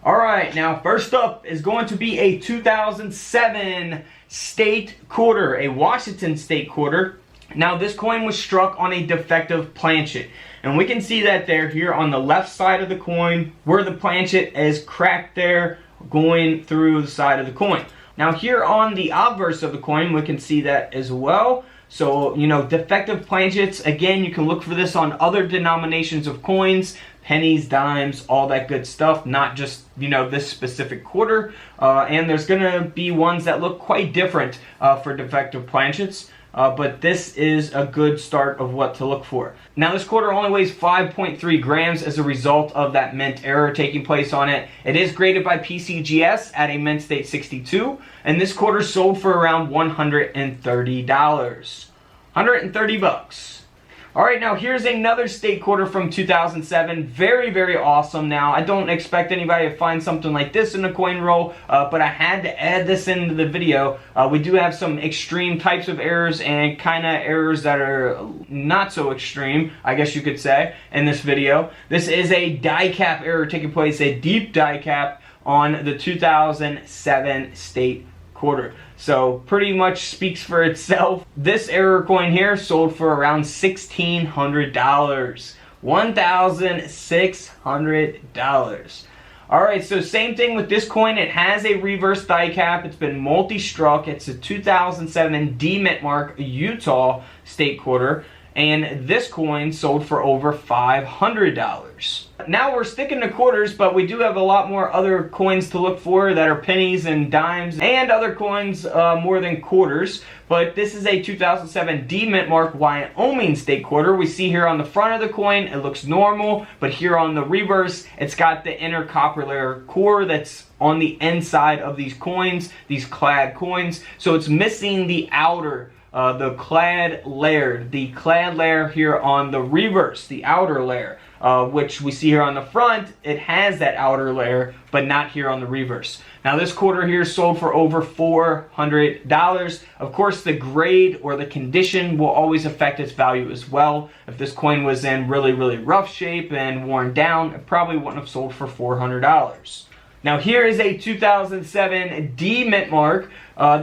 Alright, now first up is going to be a 2007 state quarter, a Washington state quarter. Now this coin was struck on a defective planchet. And we can see that there here on the left side of the coin where the planchet is cracked there going through the side of the coin. Now here on the obverse of the coin we can see that as well. So, you know, defective planchets, again, you can look for this on other denominations of coins, pennies, dimes, all that good stuff, not just, you know, this specific quarter. And there's going to be ones that look quite different for defective planchets. But this is a good start of what to look for. Now this quarter only weighs 5.3 grams as a result of that mint error taking place on it. It is graded by PCGS at a mint state 62, and this quarter sold for around $130. 130 bucks. Alright, now here's another state quarter from 2007. Very, very awesome. Now, I don't expect anybody to find something like this in a coin roll, but I had to add this into the video. We do have some extreme types of errors and kind of errors that are not so extreme, I guess you could say, in this video. This is a die cap error taking place, a deep die cap on the 2007 state quarter. So pretty much speaks for itself. This error coin here sold for around $1,600. $1,600. Alright, so same thing with this coin. It has a reverse die cap. It's been multi-struck. It's a 2007 D Mint Mark Utah state quarter. And this coin sold for over $500. Now we're sticking to quarters, but we do have a lot more other coins to look for that are pennies and dimes and other coins more than quarters. But this is a 2007 D Mint Mark Wyoming state quarter. We see here on the front of the coin, it looks normal, but here on the reverse, it's got the inner copper layer core that's on the inside of these coins, these Clad coins. So it's missing the outer the Clad layer here on the reverse, the outer layer, which we see here on the front. It has that outer layer, but not here on the reverse. Now this quarter here sold for over $400. Of course, the grade or the condition will always affect its value as well. If this coin was in really, really rough shape and worn down, it probably wouldn't have sold for $400. Now here is a 2007 D Mint Mark.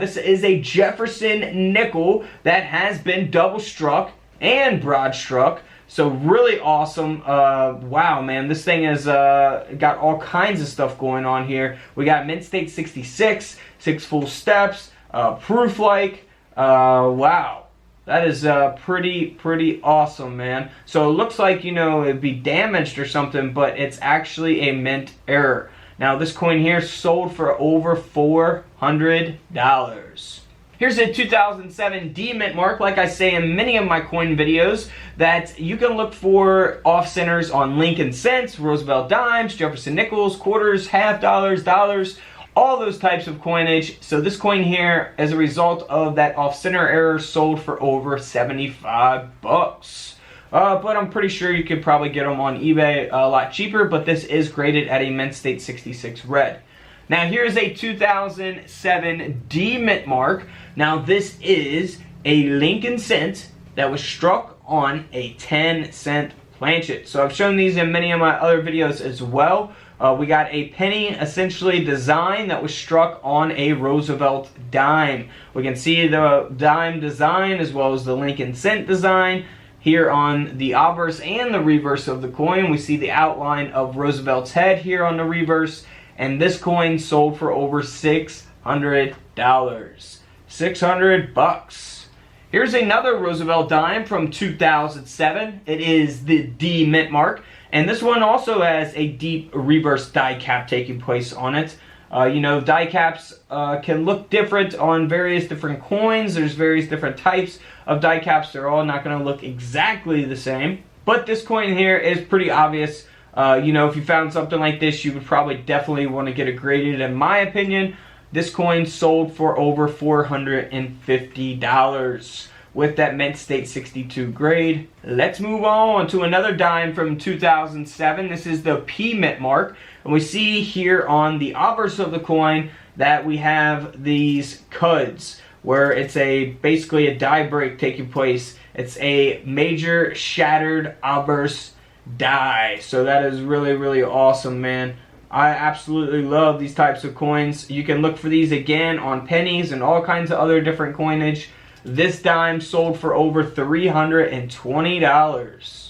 This is a Jefferson nickel that has been double struck and broad struck. So really awesome. Wow, man, this thing has got all kinds of stuff going on here. We got mint state 66, 6 full steps, proof like. Wow. That is pretty awesome, man. So it looks like, you know, it'd be damaged or something, but it's actually a mint error. Now this coin here sold for over $400. Here's a 2007 D Mint Mark, like I say in many of my coin videos, that you can look for off-centers on Lincoln cents, Roosevelt dimes, Jefferson nickels, quarters, half dollars, dollars, all those types of coinage. So this coin here, as a result of that off-center error, sold for over 75 bucks. But I'm pretty sure you could probably get them on eBay a lot cheaper, but this is graded at a mint state 66 red. Now here's a 2007 D Mint Mark. Now this is a Lincoln cent that was struck on a 10-cent planchet. So I've shown these in many of my other videos as well. We got a penny essentially design that was struck on a Roosevelt dime. We can see the dime design as well as the Lincoln cent design. Here on the obverse and the reverse of the coin, we see the outline of Roosevelt's head here on the reverse. And this coin sold for over $600. 600 bucks. Here's another Roosevelt dime from 2007. It is the D Mint Mark. And this one also has a deep reverse die cap taking place on it. You know, die caps can look different on various different coins. There's various different types of die caps. They're all not going to look exactly the same. But this coin here is pretty obvious. You know, if you found something like this, you would probably definitely want to get it graded. In my opinion, this coin sold for over $450 with that mint state 62 grade. Let's move on to another dime from 2007. This is the P Mint Mark. And we see here on the obverse of the coin that we have these cuds where it's basically a die break taking place. It's a major shattered obverse die. So that is really, really awesome, man. I absolutely love these types of coins. You can look for these again on pennies and all kinds of other different coinage. This dime sold for over $320.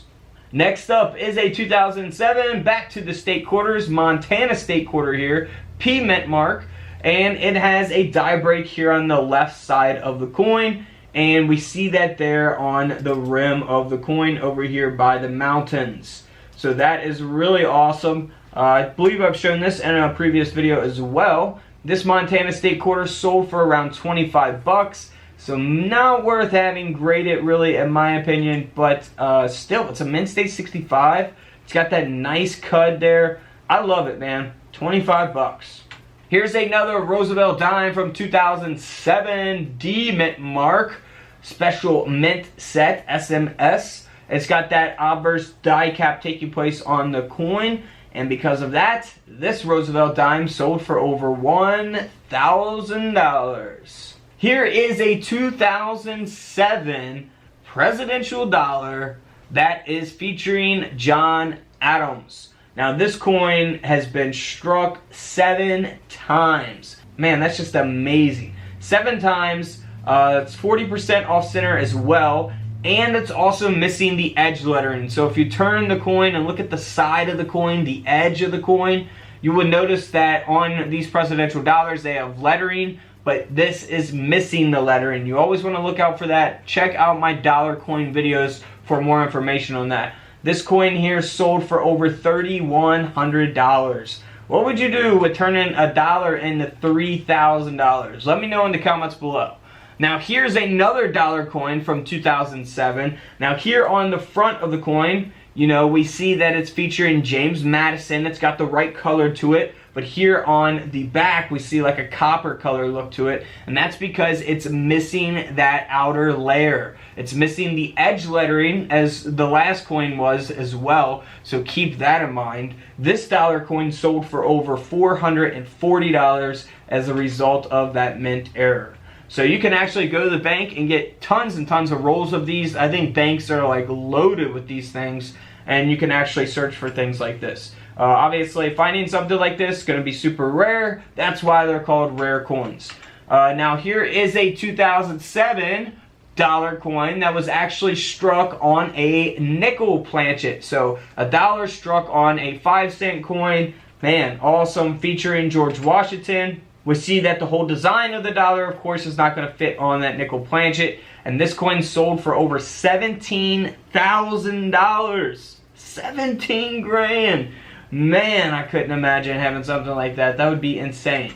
Next up is a 2007, back to the state quarters, Montana state quarter here, P mint mark, and it has a die break here on the left side of the coin, and we see that there on the rim of the coin over here by the mountains. So that is really awesome. I believe I've shown this in a previous video as well. This Montana state quarter sold for around 25 bucks. So not worth having graded really in my opinion, but still it's a mint state 65. It's got that nice cud there. I love it, man. 25 bucks. Here's another Roosevelt dime from 2007, D mint mark, special mint set, SMS. It's got that obverse die cap taking place on the coin. And because of that, this Roosevelt dime sold for over $1,000. Here is a 2007 presidential dollar that is featuring John Adams. Now this coin has been struck 7 times. Man, that's just amazing. 7 times. It's 40% off center as well. And it's also missing the edge lettering. So if you turn the coin and look at the side of the coin, the edge of the coin, you would notice that on these presidential dollars they have lettering, but this is missing the lettering. You always want to look out for that. Check out my dollar coin videos for more information on that. This coin here sold for over $3,100. What would you do with turning a dollar into $3,000? Let me know in the comments below. Now here's another dollar coin from 2007. Now here on the front of the coin, you know, we see that it's featuring James Madison. It's got the right color to it. But here on the back, we see like a copper color look to it. And that's because it's missing that outer layer. It's missing the edge lettering as the last coin was as well. So keep that in mind. This dollar coin sold for over $440 as a result of that mint error. So you can actually go to the bank and get tons and tons of rolls of these. I think banks are like loaded with these things, and you can actually search for things like this. Obviously, finding something like this is going to be super rare. That's why they're called rare coins. Now here is a 2007 dollar coin that was actually struck on a nickel planchet. So a dollar struck on a 5-cent coin. Man, awesome, featuring George Washington. We see that the whole design of the dollar, of course, is not going to fit on that nickel planchet. And this coin sold for over $17,000. 17 grand. Man, I couldn't imagine having something like that. That would be insane.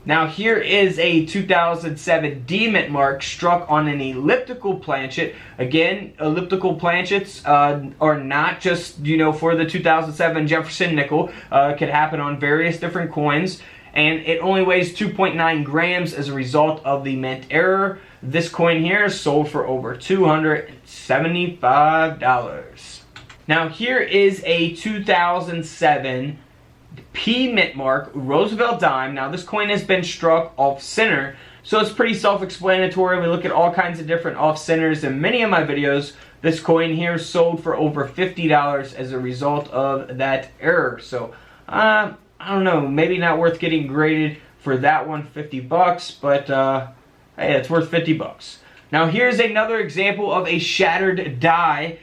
Now here is a 2007 D mint mark struck on an elliptical planchet. Again, elliptical planchets are not just, you know, for the 2007 Jefferson nickel. It could happen on various different coins. And it only weighs 2.9 grams as a result of the mint error. This coin here sold for over $275. Now here is a 2007 P mint mark Roosevelt dime. Now this coin has been struck off center, so it's pretty self-explanatory. We look at all kinds of different off centers in many of my videos. This coin here sold for over $50 as a result of that error. So I don't know, maybe not worth getting graded for that one, 50 bucks, but hey, it's worth 50 bucks. Now here's another example of a shattered die.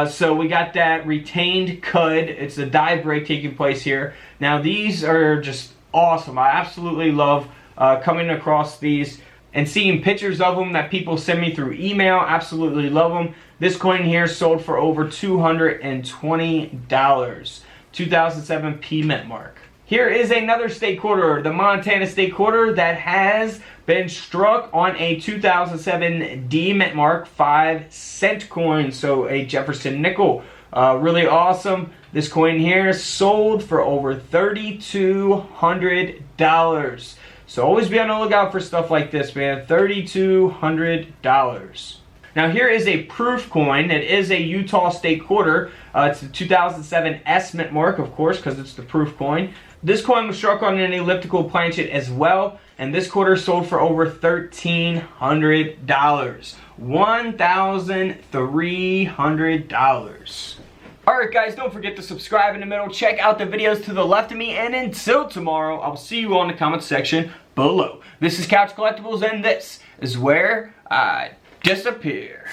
So we got that retained cud. It's a die break taking place here. Now these are just awesome. I absolutely love coming across these and seeing pictures of them that people send me through email. Absolutely love them. This coin here sold for over $220. 2007 P mint mark. Here is another state quarter, the Montana state quarter that has been struck on a 2007 D mint mark 5-cent coin, so a Jefferson nickel. Really awesome. This coin here sold for over $3,200. So always be on the lookout for stuff like this, man. $3,200. Now here is a proof coin. It is a Utah state quarter. It's the 2007 S mint mark, of course, because it's the proof coin. This coin was struck on an elliptical planchet as well, and this quarter sold for over $1,300. $1,300. Alright guys, don't forget to subscribe in the middle, check out the videos to the left of me, and until tomorrow, I'll see you on the comment section below. This is Couch Collectibles, and this is where I disappear.